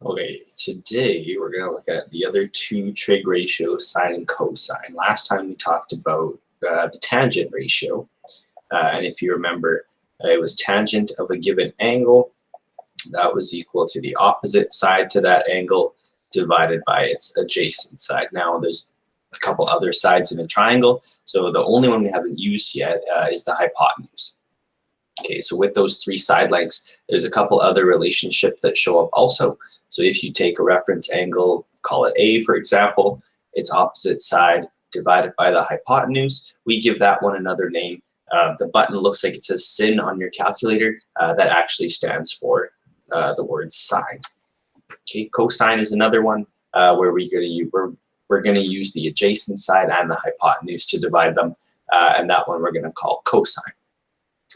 Okay, today we're going to look at the other two trig ratios, sine and cosine. Last time we talked about the tangent ratio, and if you remember, it was tangent of a given angle that was equal to the opposite side to that angle divided by its adjacent side. Now there's a couple other sides in a triangle, so the only one we haven't used yet is the hypotenuse. Okay, so with those three side lengths, there's a couple other relationships that show up also. So if you take a reference angle, call it A, for example, its opposite side divided by the hypotenuse, we give that one another name. The button looks like it says sin on your calculator. That actually stands for the word sine. Okay, cosine is another one where we're going to use the adjacent side and the hypotenuse to divide them, and that one we're going to call cosine.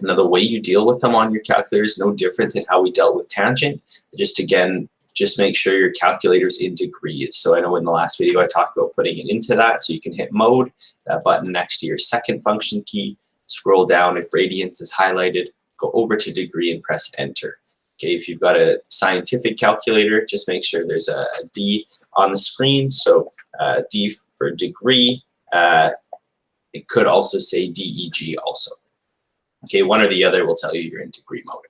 Now, the way you deal with them on your calculator is no different than how we dealt with tangent. Just make sure your calculator's in degrees. So I know in the last video I talked about putting it into that, so you can hit mode, that button next to your second function key, scroll down if radians is highlighted, go over to degree and press enter. Okay, if you've got a scientific calculator, just make sure there's a D on the screen. So D for degree. It could also say DEG also. Okay, one or the other will tell you you're in degree mode.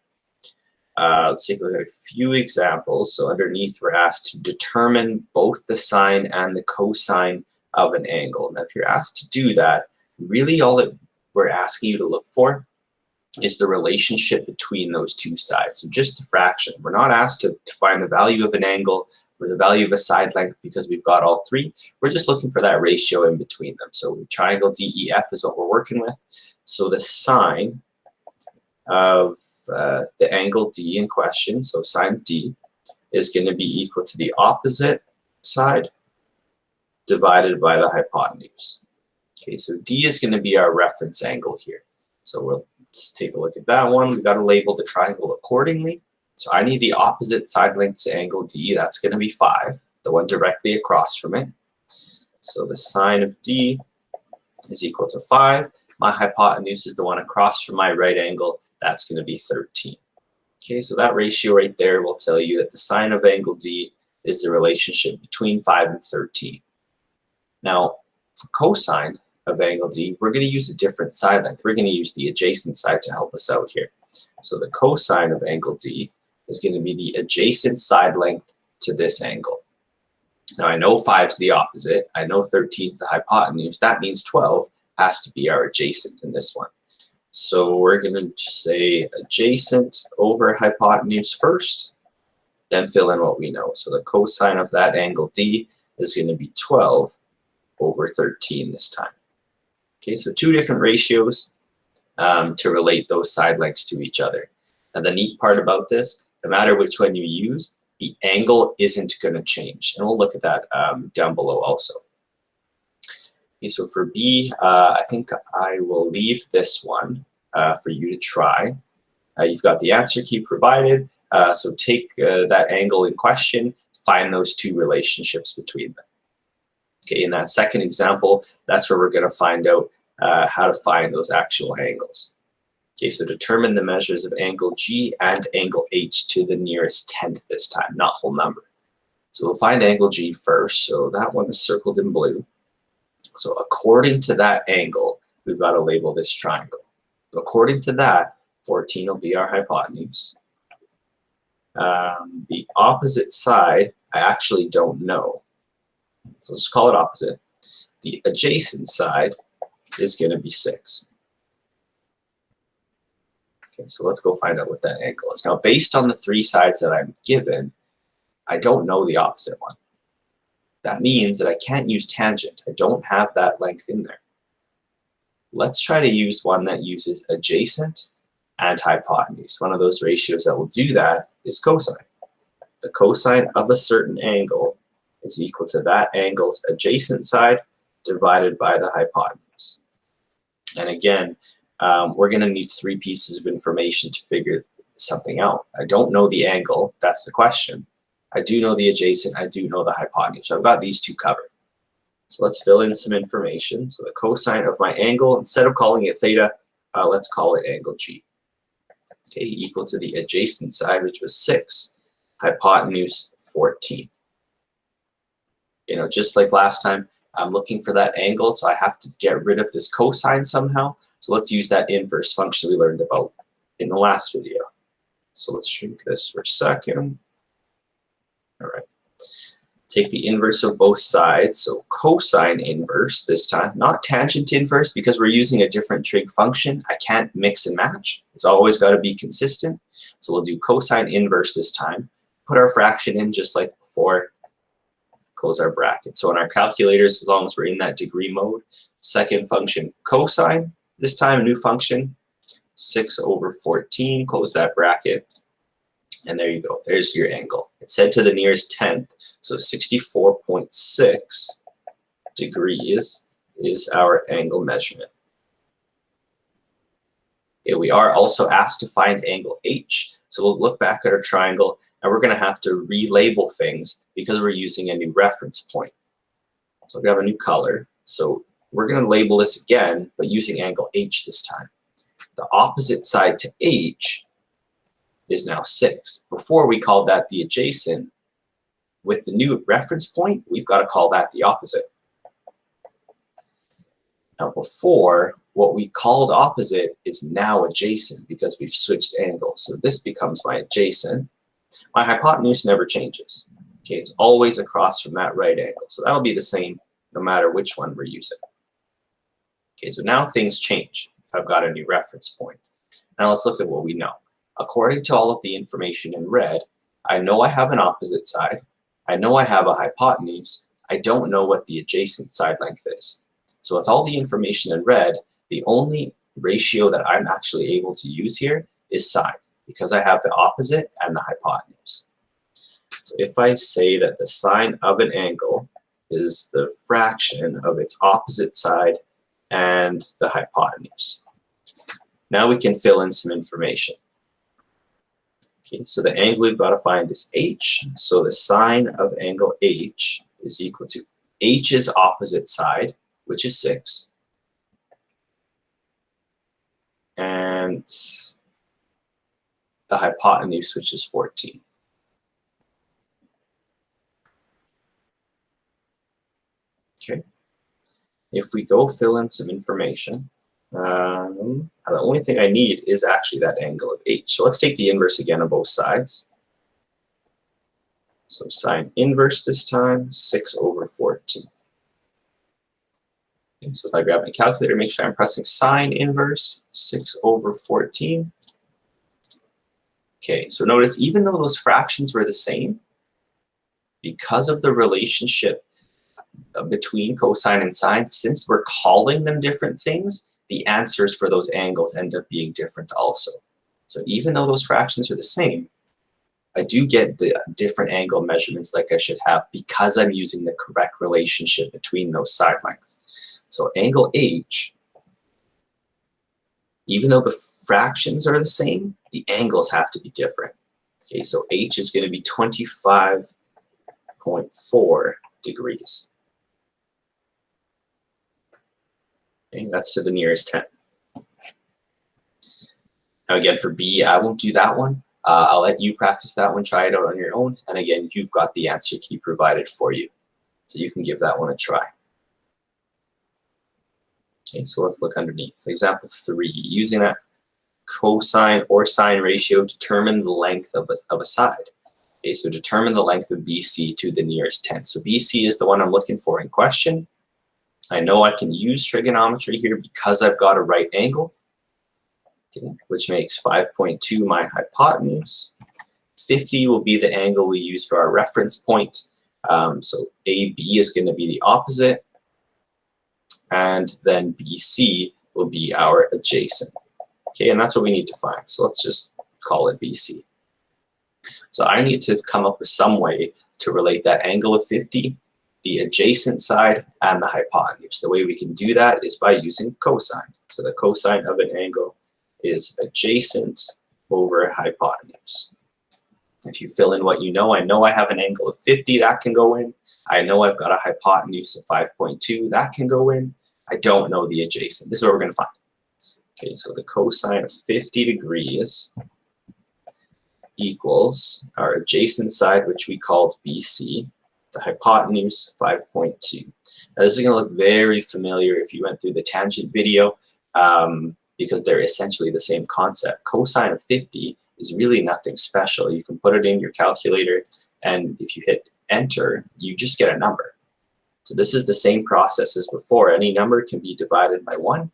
Let's take a look at a few examples. So underneath, we're asked to determine both the sine and the cosine of an angle. Now, if you're asked to do that, really all that we're asking you to look for is the relationship between those two sides. So just the fraction. We're not asked to find the value of an angle or the value of a side length because we've got all three. We're just looking for that ratio in between them. So triangle DEF is what we're working with. So the sine of the angle D in question, so sine D, is going to be equal to the opposite side divided by the hypotenuse. Okay, so D is going to be our reference angle here. So we'll just take a look at that one. We've got to label the triangle accordingly. So I need the opposite side length to angle D. That's going to be 5, the one directly across from it. So the sine of D is equal to 5. My hypotenuse is the one across from my right angle. That's going to be 13. Okay, so that ratio right there will tell you that the sine of angle D is the relationship between 5 and 13. Now, for cosine of angle D, we're going to use a different side length. We're going to use the adjacent side to help us out here. So the cosine of angle D is going to be the adjacent side length to this angle. Now, I know 5 is the opposite. I know 13 is the hypotenuse. That means 12 has to be our adjacent in this one. So we're going to say adjacent over hypotenuse first, then fill in what we know. So the cosine of that angle D is going to be 12 over 13 this time. Okay, so two different ratios to relate those side lengths to each other. And the neat part about this, no matter which one you use, the angle isn't going to change. And we'll look at that down below also. Okay, so for B, I think I will leave this one for you to try. You've got the answer key provided, so take that angle in question, find those two relationships between them. Okay, in that second example, that's where we're going to find out how to find those actual angles. Okay, so determine the measures of angle G and angle H to the nearest tenth this time, not whole number. So we'll find angle G first, so that one is circled in blue. So according to that angle, we've got to label this triangle. So according to that, 14 will be our hypotenuse. The opposite side, I actually don't know. So let's call it opposite. The adjacent side is going to be 6. Okay, so let's go find out what that angle is. Now, based on the three sides that I'm given, I don't know the opposite one. That means that I can't use tangent. I don't have that length in there. Let's try to use one that uses adjacent and hypotenuse. One of those ratios that will do that is cosine. The cosine of a certain angle is equal to that angle's adjacent side divided by the hypotenuse. And again, we're going to need 3 pieces of information to figure something out. I don't know the angle. That's the question. I do know the adjacent, I do know the hypotenuse. So I've got these two covered. So let's fill in some information. So the cosine of my angle, instead of calling it theta, let's call it angle G. Okay, equal to the adjacent side, which was 6, hypotenuse 14. You know, just like last time, I'm looking for that angle, so I have to get rid of this cosine somehow. So let's use that inverse function we learned about in the last video. So let's shrink this for a second. All right. Take the inverse of both sides, so cosine inverse this time, not tangent inverse, because we're using a different trig function. I can't mix and match. It's always got to be consistent. So we'll do cosine inverse this time. Put our fraction in just like before. Close our bracket. So in our calculators, as long as we're in that degree mode, second function cosine, this time a new function, 6 over 14, close that bracket. And there you go, there's your angle. It's set to the nearest tenth, so 64.6 degrees is our angle measurement. Okay, we are also asked to find angle H, so we'll look back at our triangle, and we're going to have to relabel things because we're using a new reference point. So we have a new color, so we're going to label this again, but using angle H this time. The opposite side to H is now 6. Before we called that the adjacent. With the new reference point, we've got to call that the opposite. Now before, what we called opposite is now adjacent because we've switched angles. So this becomes my adjacent. My hypotenuse never changes. Okay, it's always across from that right angle. So that'll be the same no matter which one we're using. Okay, so now things change if I've got a new reference point. Now let's look at what we know. According to all of the information in red, I know I have an opposite side. I know I have a hypotenuse. I don't know what the adjacent side length is. So with all the information in red, the only ratio that I'm actually able to use here is sine, because I have the opposite and the hypotenuse. So if I say that the sine of an angle is the fraction of its opposite side and the hypotenuse. Now we can fill in some information. Okay, so the angle we've got to find is H. So the sine of angle H is equal to H's opposite side, which is 6, and the hypotenuse, which is 14. Okay. If we go fill in some information, the only thing I need is actually that angle of H. So let's take the inverse again on both sides. So sine inverse this time, 6 over 14. Okay, so if I grab my calculator, make sure I'm pressing sine inverse, 6 over 14. Okay, so notice even though those fractions were the same, because of the relationship between cosine and sine, since we're calling them different things, the answers for those angles end up being different also. So even though those fractions are the same, I do get the different angle measurements like I should have because I'm using the correct relationship between those side lengths. So angle H, even though the fractions are the same, the angles have to be different. Okay, so H is going to be 25.4 degrees. Okay, that's to the nearest 10th. Now again, for B, I won't do that one. I'll let you practice that one, try it out on your own. And again, you've got the answer key provided for you. So you can give that one a try. Okay, so let's look underneath. Example 3, using that cosine or sine ratio, determine the length of a side. Okay, so determine the length of BC to the nearest 10th. So BC is the one I'm looking for in question. I know I can use trigonometry here because I've got a right angle, okay, which makes 5.2 my hypotenuse. 50 will be the angle we use for our reference point. So AB is going to be the opposite, and then BC will be our adjacent. Okay, and that's what we need to find. So let's just call it BC. So I need to come up with some way to relate that angle of 50, the adjacent side, and the hypotenuse. The way we can do that is by using cosine. So the cosine of an angle is adjacent over hypotenuse. If you fill in what you know, I know I have an angle of 50, that can go in. I know I've got a hypotenuse of 5.2, that can go in. I don't know the adjacent. This is what we're going to find. Okay, so the cosine of 50 degrees equals our adjacent side, which we called BC, the hypotenuse 5.2. Now this is going to look very familiar if you went through the tangent video, because they're essentially the same concept. Cosine of 50 is really nothing special. You can put it in your calculator, and if you hit enter, you just get a number. So this is the same process as before. Any number can be divided by 1.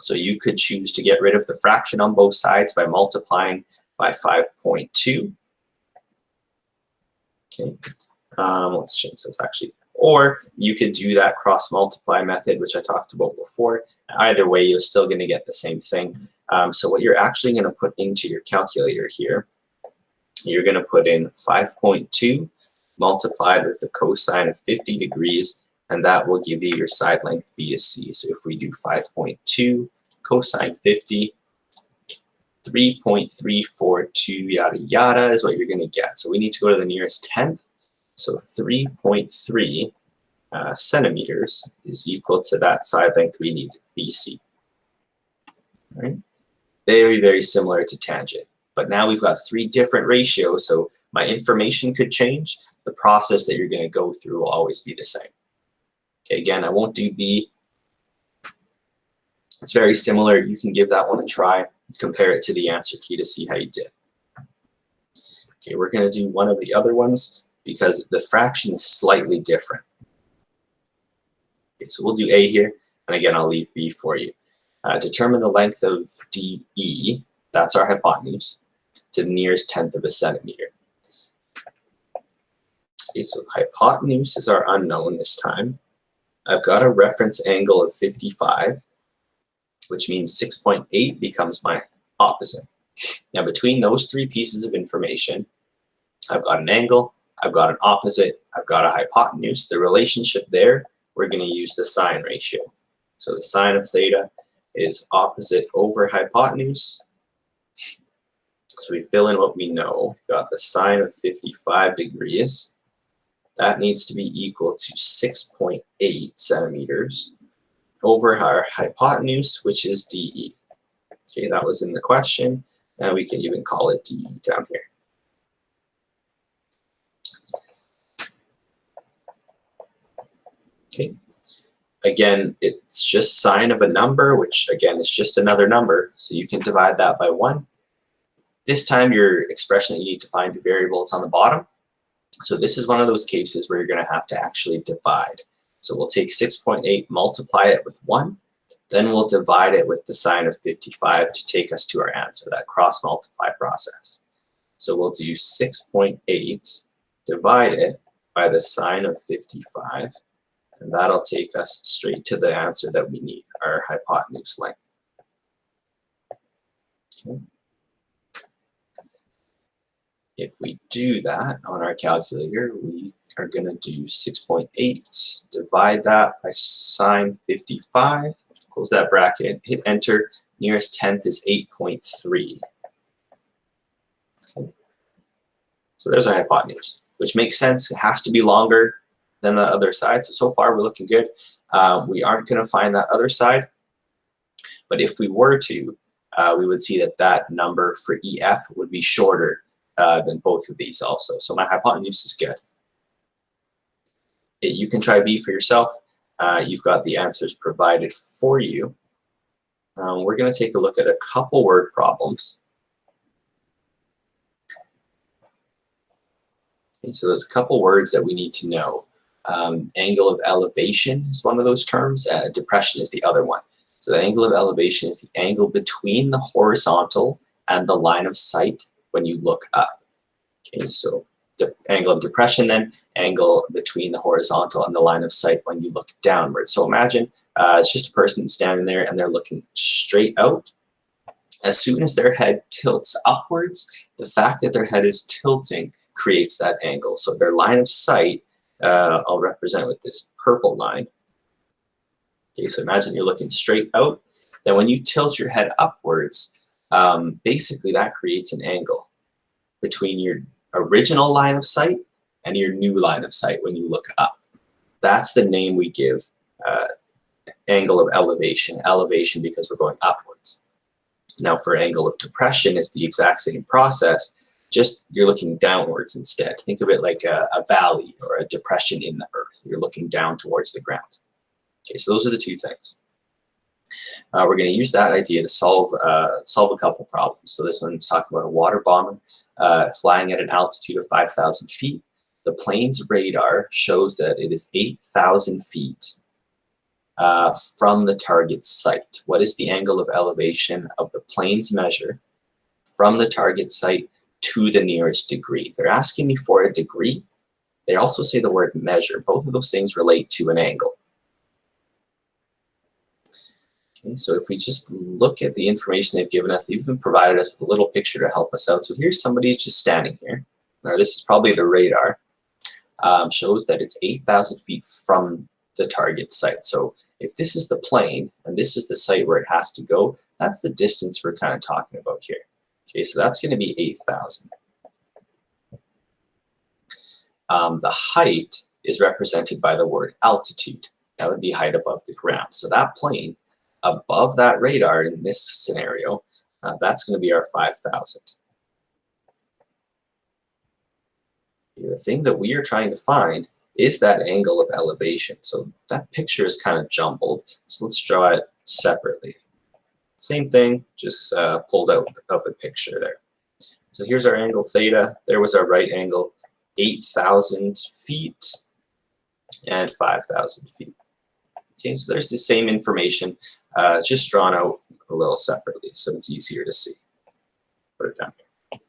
So you could choose to get rid of the fraction on both sides by multiplying by 5.2. Okay, let's change this actually. Or you could do that cross multiply method, which I talked about before. Either way, you're still going to get the same thing. So what you're actually going to put into your calculator here, you're going to put in 5.2 multiplied with the cosine of 50 degrees, and that will give you your side length B to C. So if we do 5.2 cosine 50, 3.342 yada yada is what you're going to get. So we need to go to the nearest tenth. So 3.3 centimeters is equal to that side length we need, BC. All right? Very, very similar to tangent. But now we've got 3 different ratios, so my information could change. The process that you're going to go through will always be the same. Okay, again, I won't do B. It's very similar. You can give that one a try. Compare it to the answer key to see how you did. Okay, we're going to do one of the other ones because the fraction is slightly different. Okay, so we'll do A here, and again, I'll leave B for you. Determine the length of DE, that's our hypotenuse, to the nearest tenth of a centimeter. Okay, so the hypotenuse is our unknown this time. I've got a reference angle of 55, which means 6.8 becomes my opposite. Now between those 3 pieces of information, I've got an angle, I've got an opposite, I've got a hypotenuse. The relationship there, we're going to use the sine ratio. So the sine of theta is opposite over hypotenuse. So we fill in what we know. We've got the sine of 55 degrees. That needs to be equal to 6.8 centimeters over our hypotenuse, which is DE. Okay, that was in the question, and we can even call it DE down here. Okay, again, it's just sine of a number, which again is just another number, so you can divide that by 1. This time your expression that you need to find your variable is on the bottom. So this is one of those cases where you're going to have to actually divide. So we'll take 6.8, multiply it with 1, then we'll divide it with the sine of 55 to take us to our answer, that cross multiply process. So we'll do 6.8, divide it by the sine of 55, and that'll take us straight to the answer that we need, our hypotenuse length. Okay. If we do that on our calculator, we are going to do 6.8, divide that by sine 55, close that bracket, hit enter, nearest tenth is 8.3. Okay. So there's our hypotenuse, which makes sense. It has to be longer than the other side. So far we're looking good. We aren't going to find that other side, but if we were to, we would see that that number for EF would be shorter than both of these also. So my hypotenuse is good. You can try B for yourself. You've got the answers provided for you. We're going to take a look at a couple word problems. Okay, so there's a couple words that we need to know. Angle of elevation is one of those terms. Depression is the other one. So the angle of elevation is the angle between the horizontal and the line of sight when you look up. Okay, so the angle of depression then, angle between the horizontal and the line of sight when you look downward. So imagine it's just a person standing there and they're looking straight out. As soon as their head tilts upwards, the fact that their head is tilting creates that angle. So their line of sight, I'll represent with this purple line. Okay, so imagine you're looking straight out. Then when you tilt your head upwards, basically that creates an angle between your original line of sight and your new line of sight when you look up. That's the name we give angle of elevation. Elevation because we're going upwards. Now for angle of depression, it's the exact same process. just you're looking downwards instead. Think of it like a valley or a depression in the earth. You're looking down towards the ground. Okay, so those are the two things. We're going to use that idea to solve a couple problems. So this one's talking about a water bomber flying at an altitude of 5,000 feet. The plane's radar shows that it is 8,000 feet from the target site. What is the angle of elevation of the plane's measure from the target site to the nearest degree? They're asking me for a degree. They also say the word measure. Both of those things relate to an angle. Okay, so if we just look at the information they've given us, they've even provided us with a little picture to help us out. So here's somebody just standing here. Now this is probably the radar. Shows that it's 8,000 feet from the target site. So if this is the plane and this is the site where it has to go, that's the distance we're kind of talking about here. Okay, so that's going to be 8,000. The height is represented by the word altitude. That would be height above the ground. So that plane above that radar in this scenario, that's going to be our 5,000. The thing that we are trying to find is that angle of elevation. So that picture is kind of jumbled. So let's draw it separately. Same thing, just pulled out of the picture there. So here's our angle theta. There was our right angle, 8,000 feet and 5,000 feet. Okay, so there's the same information, just drawn out a little separately, so it's easier to see. Put it down here.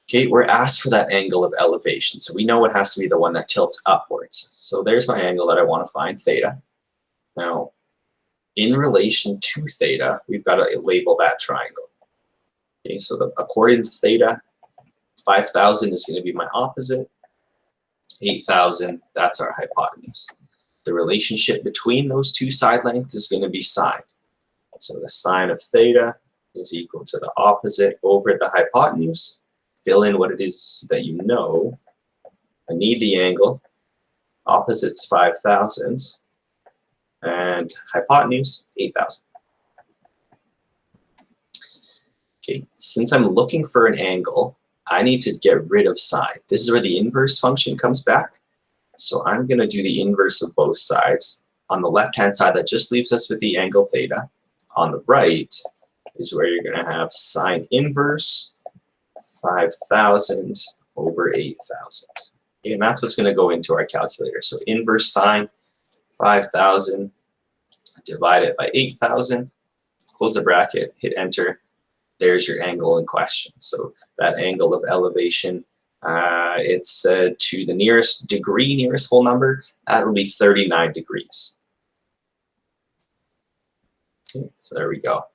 Okay, we're asked for that angle of elevation, so we know it has to be the one that tilts upwards. So there's my angle that I want to find, theta. Now, in relation to theta, we've got to label that triangle. Okay, so according to theta, 5,000 is going to be my opposite. 8,000, that's our hypotenuse. The relationship between those two side lengths is going to be sine. So the sine of theta is equal to the opposite over the hypotenuse. Fill in what it is that you know. I need the angle. Opposite's 5,000. And hypotenuse, 8,000. Okay, since I'm looking for an angle, I need to get rid of sine. This is where the inverse function comes back. So I'm going to do the inverse of both sides. On the left-hand side, that just leaves us with the angle theta. On the right is where you're going to have sine inverse 5,000 over 8,000. Okay, and that's what's going to go into our calculator. So inverse sine 5,000 divided by 8,000. Close the bracket, hit enter. There's your angle in question. So that angle of elevation, it's to the nearest degree, nearest whole number, that will be 39 degrees. Okay, so there we go.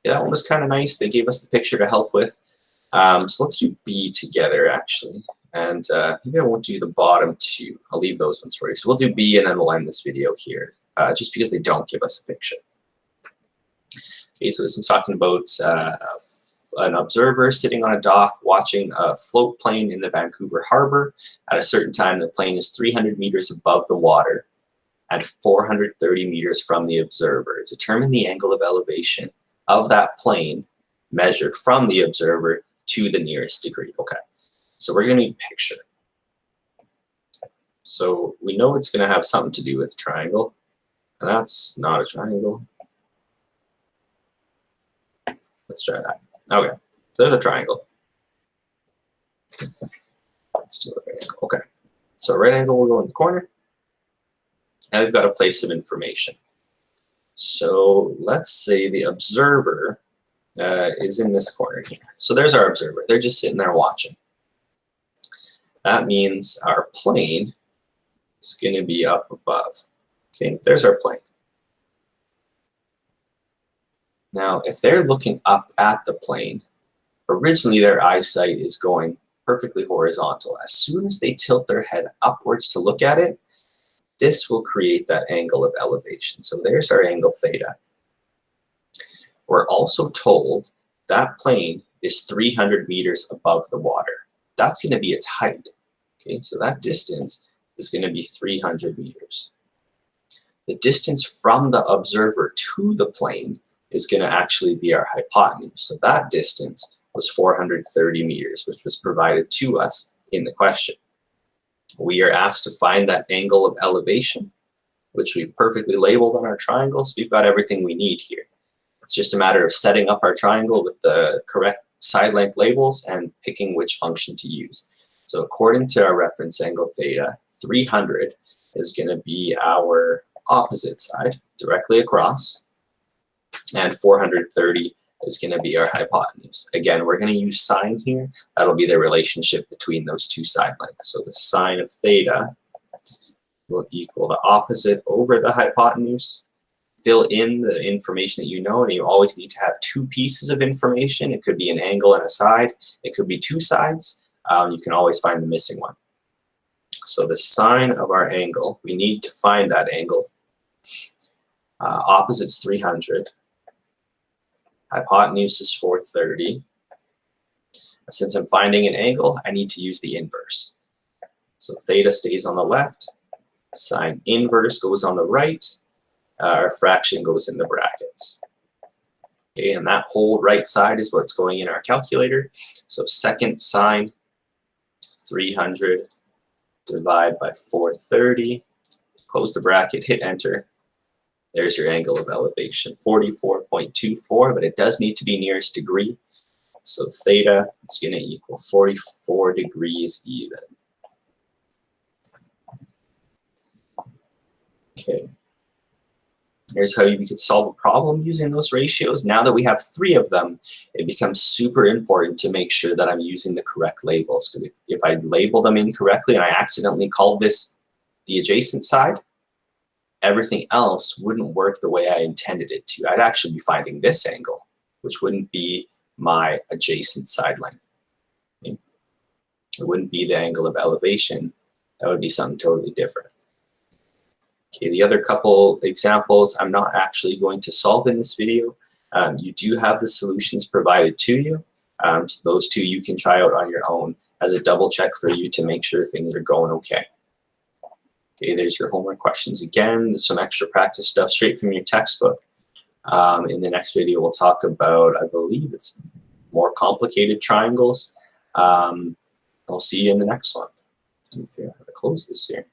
Yeah, that one was kind of nice. They gave us the picture to help with. So let's do B together, actually. And maybe I won't do the bottom two. I'll leave those ones for you. So we'll do B and then we'll end this video here, just because they don't give us a picture. Okay, so this one's talking about an observer sitting on a dock watching a float plane in the Vancouver harbor. At a certain time, the plane is 300 meters above the water and 430 meters from the observer. Determine the angle of elevation of that plane measured from the observer to the nearest degree. Okay, so we're going to need a picture. So we know it's going to have something to do with a triangle. And that's not a triangle. Let's try that. Okay, so there's a triangle. Let's do a right angle. Okay, so a right angle will go in the corner. Now we've got to place some information. So let's say the observer is in this corner here. So there's our observer. They're just sitting there watching. That means our plane is going to be up above. Okay, there's our plane. Now, if they're looking up at the plane, originally their eyesight is going perfectly horizontal. As soon as they tilt their head upwards to look at it, this will create that angle of elevation. So there's our angle theta. We're also told that plane is 300 meters above the water. That's going to be its height. Okay, so that distance is going to be 300 meters. The distance from the observer to the plane is going to actually be our hypotenuse. So that distance was 430 meters, which was provided to us in the question. We are asked to find that angle of elevation, which we've perfectly labeled on our triangles. We've got everything we need here. It's just a matter of setting up our triangle with the correct side length labels and picking which function to use. So according to our reference angle theta, 300 is going to be our opposite side directly across, and 430 is going to be our hypotenuse. Again, we're going to use sine here. That'll be the relationship between those two side lengths. So the sine of theta will equal the opposite over the hypotenuse. Fill in the information that you know, and you always need to have two pieces of information. It could be an angle and a side. It could be two sides. You can always find the missing one. So the sine of our angle, we need to find that angle. Opposite's 300. Hypotenuse is 430. Since I'm finding an angle, I need to use the inverse. So theta stays on the left. Sine inverse goes on the right. Our fraction goes in the brackets. Okay, and that whole right side is what's going in our calculator. So second sine 300 divide by 430. Close the bracket, hit enter. There's your angle of elevation, 44.24, but it does need to be nearest degree. So theta is going to equal 44 degrees even. Okay. Here's how you could solve a problem using those ratios. Now that we have three of them, it becomes super important to make sure that I'm using the correct labels. Because if I label them incorrectly and I accidentally called this the adjacent side, everything else wouldn't work the way I intended it to. I'd actually be finding this angle, which wouldn't be my adjacent side length. Okay? It wouldn't be the angle of elevation. That would be something totally different. Okay, the other couple examples I'm not actually going to solve in this video. You do have the solutions provided to you. So those two you can try out on your own as a double check for you to make sure things are going okay. Okay, there's your homework questions again. There's some extra practice stuff straight from your textbook. In the next video, we'll talk about, I believe it's more complicated triangles. I'll see you in the next one. Let me figure out how to close this here.